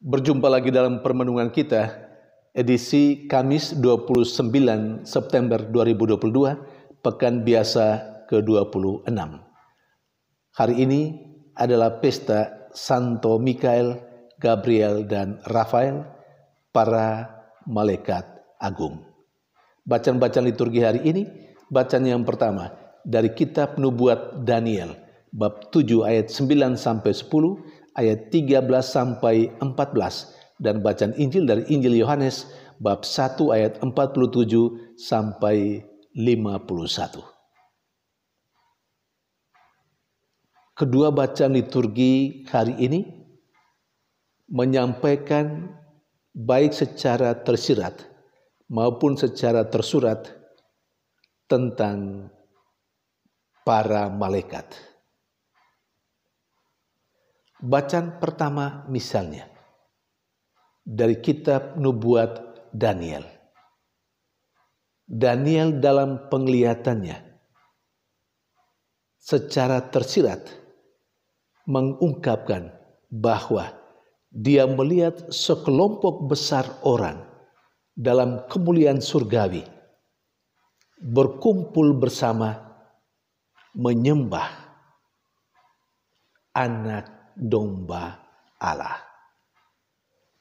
Berjumpa lagi dalam permenungan kita, edisi Kamis 29 September 2022, Pekan Biasa ke-26. Hari ini adalah pesta Santo Mikael, Gabriel, dan Rafael, para malaikat agung. Bacaan-bacaan liturgi hari ini, bacaan yang pertama dari kitab Nubuat Daniel, bab 7 ayat 9 sampai 10, ayat 13 sampai 14, dan bacaan Injil dari Injil Yohanes bab 1 ayat 47 sampai 51. Kedua bacaan liturgi hari ini menyampaikan baik secara tersirat maupun secara tersurat tentang para malaikat. Bacaan pertama misalnya dari kitab Nubuat Daniel. Daniel dalam penglihatannya secara tersirat mengungkapkan bahwa dia melihat sekelompok besar orang dalam kemuliaan surgawi berkumpul bersama menyembah Anak Domba Allah,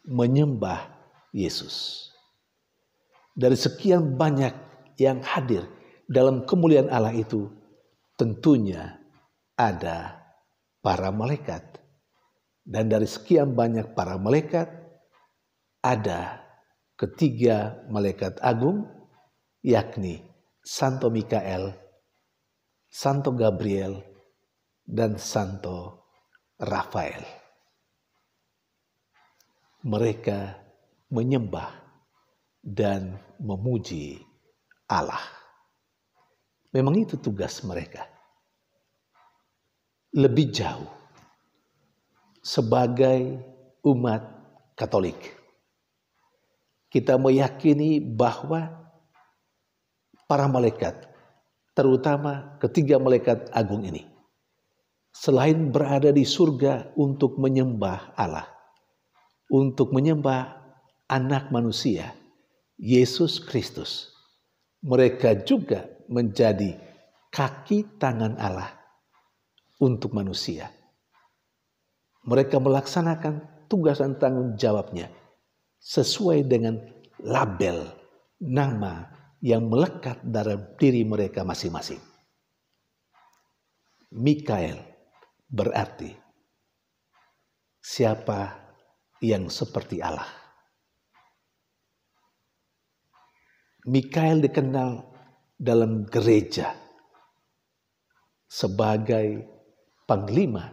menyembah Yesus. Dari sekian banyak yang hadir dalam kemuliaan Allah itu, tentunya ada para malaikat. Dan dari sekian banyak para malaikat, ada ketiga malaikat agung, yakni Santo Mikael, Santo Gabriel, dan Santo Rafael. Mereka menyembah dan memuji Allah. Memang itu tugas mereka. Lebih jauh, sebagai umat Katolik, kita meyakini bahwa para malaikat, terutama ketiga malaikat agung ini, selain berada di surga untuk menyembah Allah, untuk menyembah Anak Manusia, Yesus Kristus, mereka juga menjadi kaki tangan Allah untuk manusia. Mereka melaksanakan tugas dan tanggung jawabnya sesuai dengan label nama yang melekat dalam diri mereka masing-masing. Mikael berarti siapa yang seperti Allah. Mikael dikenal dalam gereja sebagai panglima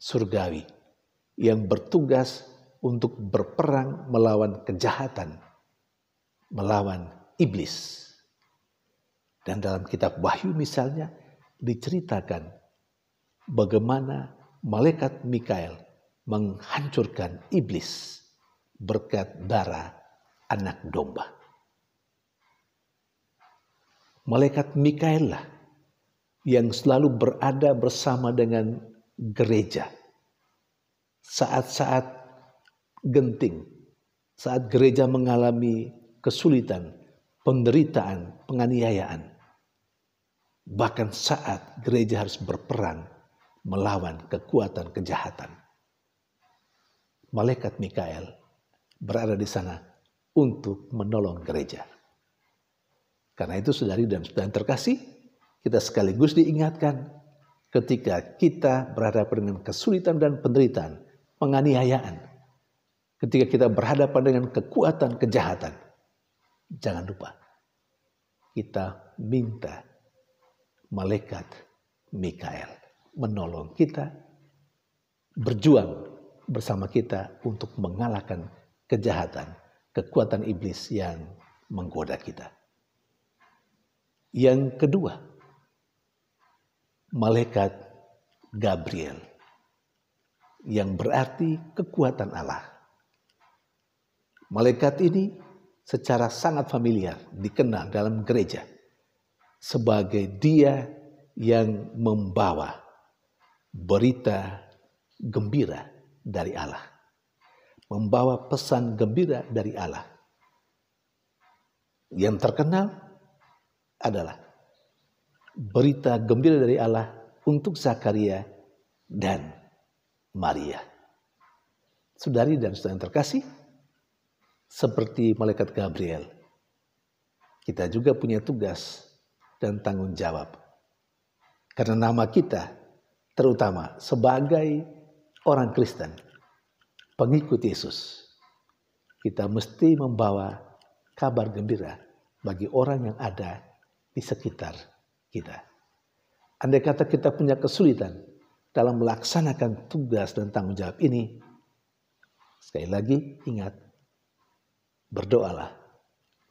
surgawi yang bertugas untuk berperang melawan kejahatan, melawan iblis. Dan dalam kitab Wahyu misalnya diceritakan bagaimana malaikat Mikael menghancurkan iblis berkat darah Anak Domba. Malaikat Mikael lah yang selalu berada bersama dengan gereja saat-saat genting, saat gereja mengalami kesulitan, penderitaan, penganiayaan. Bahkan saat gereja harus berperang melawan kekuatan kejahatan. Malaikat Mikael berada di sana untuk menolong gereja. Karena itu saudari dan saudara terkasih, kita sekaligus diingatkan ketika kita berhadapan dengan kesulitan dan penderitaan, penganiayaan. Ketika kita berhadapan dengan kekuatan kejahatan, jangan lupa kita minta malaikat Mikael menolong kita, berjuang bersama kita untuk mengalahkan kejahatan, kekuatan iblis yang menggoda kita. Yang kedua, malaikat Gabriel yang berarti kekuatan Allah. Malaikat ini secara sangat familiar dikenal dalam gereja sebagai dia yang membawa berita gembira dari Allah. membawa pesan gembira dari Allah. Yang terkenal adalah berita gembira dari Allah untuk Zakaria dan Maria. Saudari dan saudara yang terkasih, seperti malaikat Gabriel, kita juga punya tugas dan tanggung jawab. Karena nama kita, terutama sebagai orang Kristen, pengikut Yesus, kita mesti membawa kabar gembira bagi orang yang ada di sekitar kita. Andai kata kita punya kesulitan dalam melaksanakan tugas dan tanggung jawab ini, sekali lagi ingat, berdoalah,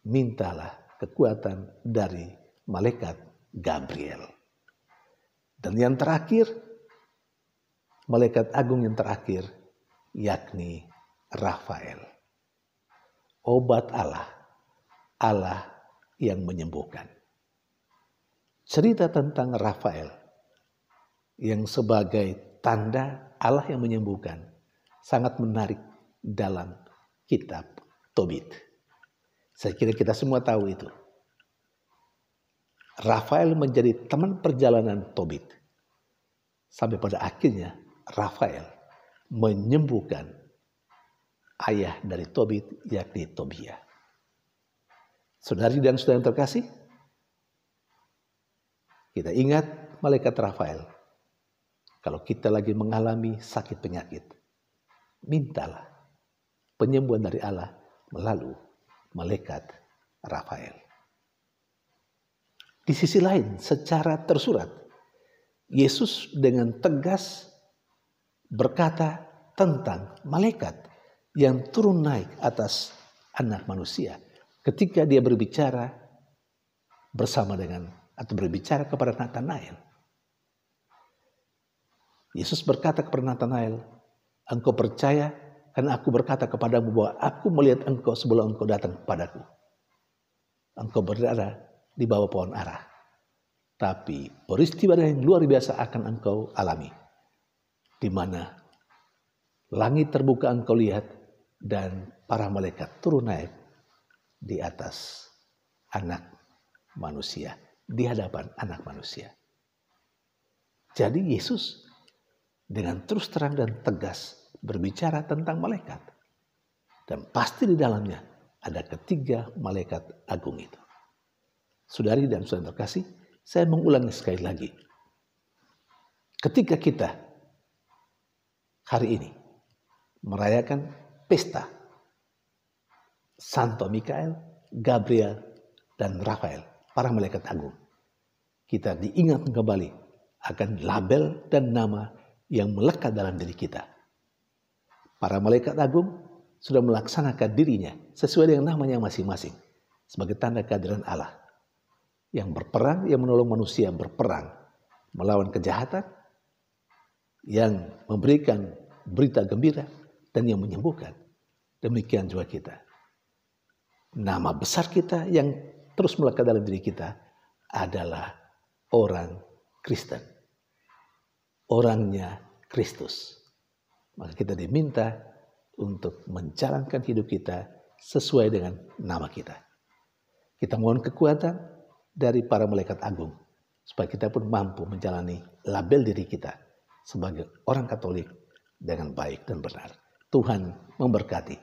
mintalah kekuatan dari malaikat Gabriel. Dan yang terakhir, malaikat agung yang terakhir, yakni Rafael. Obat Allah, Allah yang menyembuhkan. Cerita tentang Rafael yang sebagai tanda Allah yang menyembuhkan sangat menarik dalam kitab Tobit. Saya kira kita semua tahu itu. Rafael menjadi teman perjalanan Tobit. Sampai pada akhirnya Rafael menyembuhkan ayah dari Tobit, yakni Tobia. Saudari dan saudara yang terkasih, kita ingat malaikat Rafael. Kalau kita lagi mengalami sakit penyakit, mintalah penyembuhan dari Allah melalui malaikat Rafael. Di sisi lain, secara tersurat, Yesus dengan tegas berkata tentang malaikat yang turun naik atas anak manusia ketika dia berbicara bersama dengan atau berbicara kepada Natanael. Yesus berkata kepada Natanael, "Engkau percaya karena aku berkata kepadamu bahwa aku melihat engkau sebelum engkau datang kepadaku. Engkau berada di bawah pohon ara. Tapi peristiwa yang luar biasa akan engkau alami. Di mana langit terbuka engkau lihat dan para malaikat turun naik di atas anak manusia. Di hadapan anak manusia." Jadi Yesus dengan terus terang dan tegas berbicara tentang malaikat. Dan pasti di dalamnya ada ketiga malaikat agung itu. Saudari dan saudara terkasih, saya mengulangi sekali lagi. Ketika kita hari ini merayakan pesta Santo Mikael, Gabriel, dan Rafael, para malaikat agung, kita diingat kembali akan label dan nama yang melekat dalam diri kita. Para malaikat agung sudah melaksanakan dirinya sesuai dengan namanya masing-masing sebagai tanda kehadiran Allah yang berperang, yang menolong manusia berperang melawan kejahatan, yang memberikan berita gembira dan yang menyembuhkan. Demikian juga kita. Nama besar kita yang terus melekat dalam diri kita adalah orang Kristen. Orangnya Kristus. Maka kita diminta untuk menjalankan hidup kita sesuai dengan nama kita. Kita mohon kekuatan dari para malaikat agung supaya kita pun mampu menjalani label diri kita sebagai orang Katolik dengan baik dan benar. Tuhan memberkati.